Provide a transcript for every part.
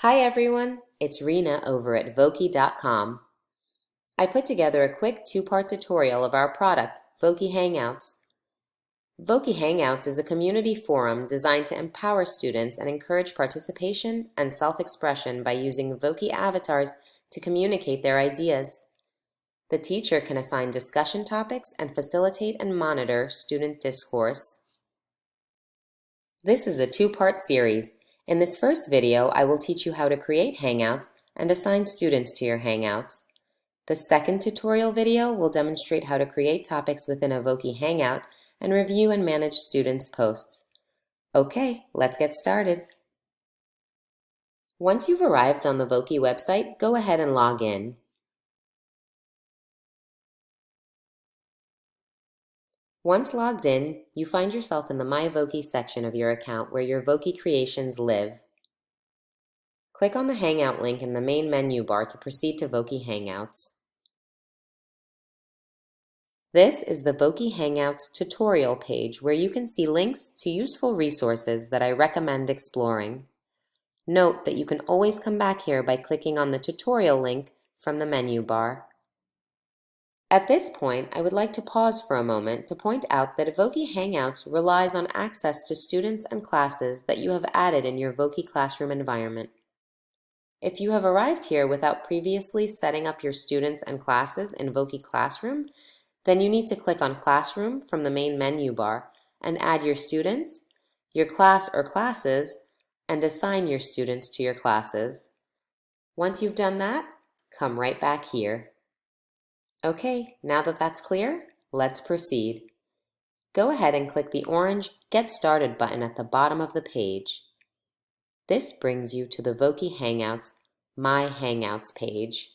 Hi everyone, it's Rena over at Voki.com. I put together a quick two-part tutorial of our product, Voki Hangouts. Voki Hangouts is a community forum designed to empower students and encourage participation and self-expression by using Voki avatars to communicate their ideas. The teacher can assign discussion topics and facilitate and monitor student discourse. This is a two-part series. In this first video, I will teach you how to create Hangouts and assign students to your Hangouts. The second tutorial video will demonstrate how to create topics within a Voki Hangout and review and manage students' posts. Okay, let's get started. Once you've arrived on the Voki website, go ahead and log in. Once logged in, you find yourself in the My Voki section of your account where your Voki creations live. Click on the Hangout link in the main menu bar to proceed to Voki Hangouts. This is the Voki Hangouts tutorial page where you can see links to useful resources that I recommend exploring. Note that you can always come back here by clicking on the tutorial link from the menu bar. At this point, I would like to pause for a moment to point out that Voki Hangouts relies on access to students and classes that you have added in your Voki classroom environment. If you have arrived here without previously setting up your students and classes in Voki Classroom, then you need to click on Classroom from the main menu bar and add your students, your class or classes, and assign your students to your classes. Once you've done that, come right back here. Okay, now that that's clear, let's proceed. Go ahead and click the orange Get Started button at the bottom of the page. This brings you to the Voki Hangouts My Hangouts page.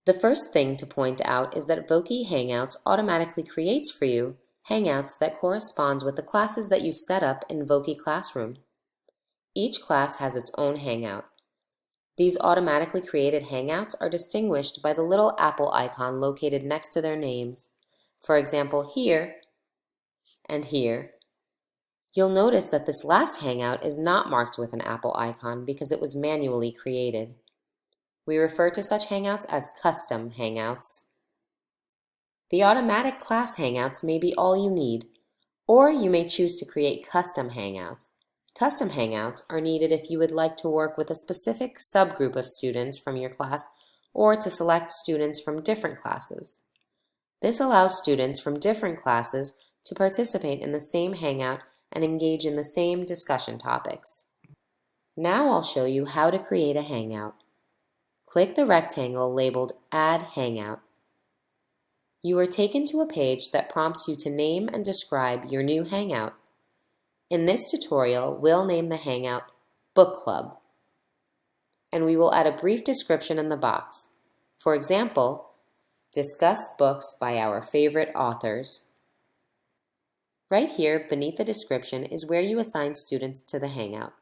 The first thing to point out is that Voki Hangouts automatically creates for you Hangouts that correspond with the classes that you've set up in Voki Classroom. Each class has its own Hangout. These automatically created Hangouts are distinguished by the little apple icon located next to their names. For example, here and here. You'll notice that this last Hangout is not marked with an apple icon because it was manually created. We refer to such Hangouts as custom Hangouts. The automatic class Hangouts may be all you need, or you may choose to create custom Hangouts. Custom Hangouts are needed if you would like to work with a specific subgroup of students from your class or to select students from different classes. This allows students from different classes to participate in the same Hangout and engage in the same discussion topics. Now I'll show you how to create a Hangout. Click the rectangle labeled Add Hangout. You are taken to a page that prompts you to name and describe your new Hangout. In this tutorial, we'll name the Hangout Book Club, and we will add a brief description in the box. For example, discuss books by our favorite authors. Right here, beneath the description, is where you assign students to the Hangout.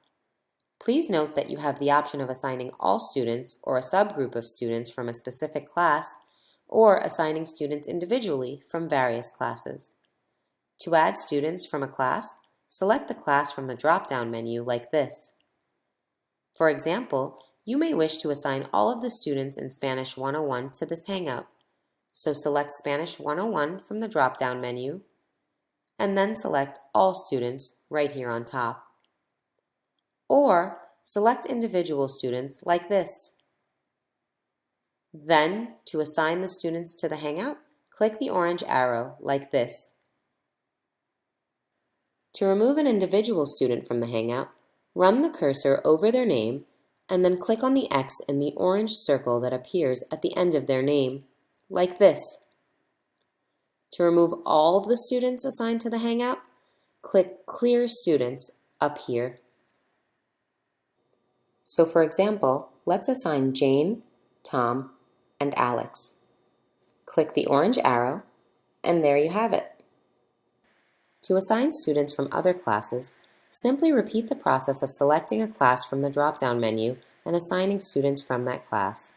Please note that you have the option of assigning all students or a subgroup of students from a specific class, or assigning students individually from various classes. To add students from a class, select the class from the drop-down menu like this. For example, you may wish to assign all of the students in Spanish 101 to this Hangout. So select Spanish 101 from the drop-down menu, and then select All Students right here on top. Or select individual students like this. Then, to assign the students to the Hangout, click the orange arrow like this. To remove an individual student from the Hangout, run the cursor over their name and then click on the X in the orange circle that appears at the end of their name, like this. To remove all of the students assigned to the Hangout, click Clear Students up here. So for example, let's assign Jane, Tom, and Alex. Click the orange arrow, and there you have it. To assign students from other classes, simply repeat the process of selecting a class from the drop-down menu and assigning students from that class.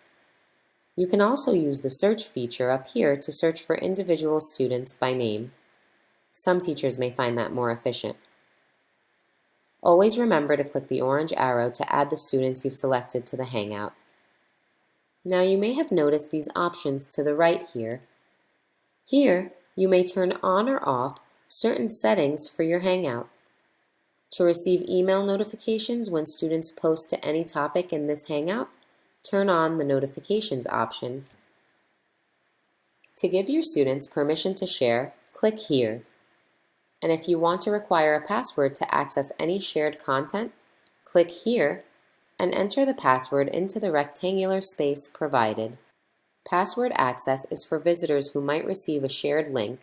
You can also use the search feature up here to search for individual students by name. Some teachers may find that more efficient. Always remember to click the orange arrow to add the students you've selected to the Hangout. Now you may have noticed these options to the right here. Here, you may turn on or off certain settings for your Hangout. To receive email notifications when students post to any topic in this Hangout, turn on the Notifications option. To give your students permission to share, click here. And if you want to require a password to access any shared content, click here and enter the password into the rectangular space provided. Password access is for visitors who might receive a shared link,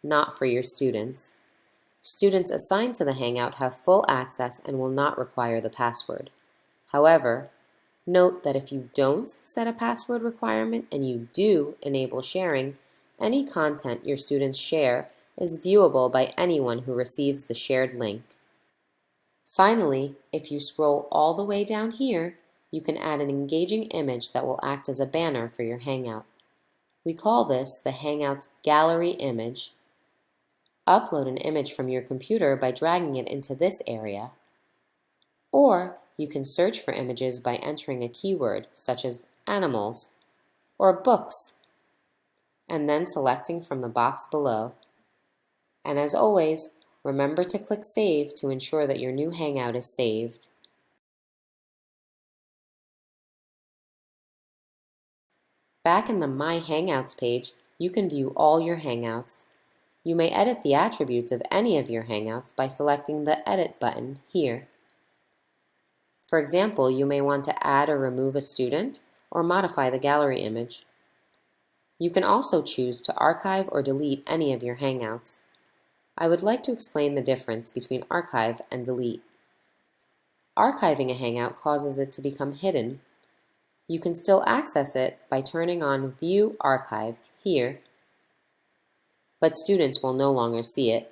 not for your students. Students assigned to the Hangout have full access and will not require the password. However, note that if you don't set a password requirement and you do enable sharing, any content your students share is viewable by anyone who receives the shared link. Finally, if you scroll all the way down here, you can add an engaging image that will act as a banner for your Hangout. We call this the Hangout's gallery image. Upload an image from your computer by dragging it into this area, or you can search for images by entering a keyword such as animals or books, and then selecting from the box below. And as always, remember to click Save to ensure that your new Hangout is saved. Back in the My Hangouts page, you can view all your Hangouts. You may edit the attributes of any of your Hangouts by selecting the Edit button here. For example, you may want to add or remove a student or modify the gallery image. You can also choose to archive or delete any of your Hangouts. I would like to explain the difference between archive and delete. Archiving a Hangout causes it to become hidden. You can still access it by turning on View Archived here, but students will no longer see it.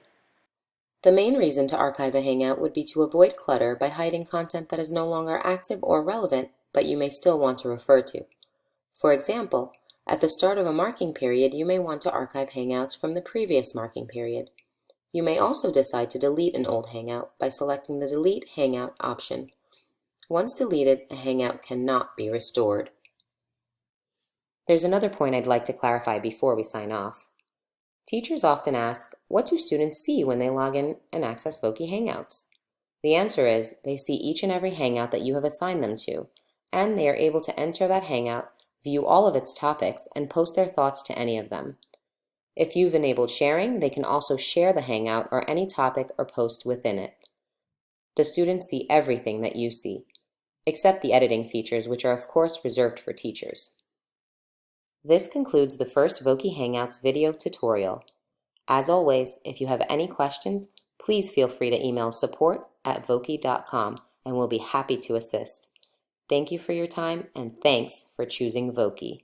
The main reason to archive a Hangout would be to avoid clutter by hiding content that is no longer active or relevant, but you may still want to refer to. For example, at the start of a marking period, you may want to archive Hangouts from the previous marking period. You may also decide to delete an old Hangout by selecting the Delete Hangout option. Once deleted, a Hangout cannot be restored. There's another point I'd like to clarify before we sign off. Teachers often ask, what do students see when they log in and access Voki Hangouts? The answer is, they see each and every Hangout that you have assigned them to, and they are able to enter that Hangout, view all of its topics, and post their thoughts to any of them. If you've enabled sharing, they can also share the Hangout or any topic or post within it. The students see everything that you see, except the editing features, which are of course reserved for teachers. This concludes the first Voki Hangouts video tutorial. As always, if you have any questions, please feel free to email support@voki.com and we'll be happy to assist. Thank you for your time and thanks for choosing Voki.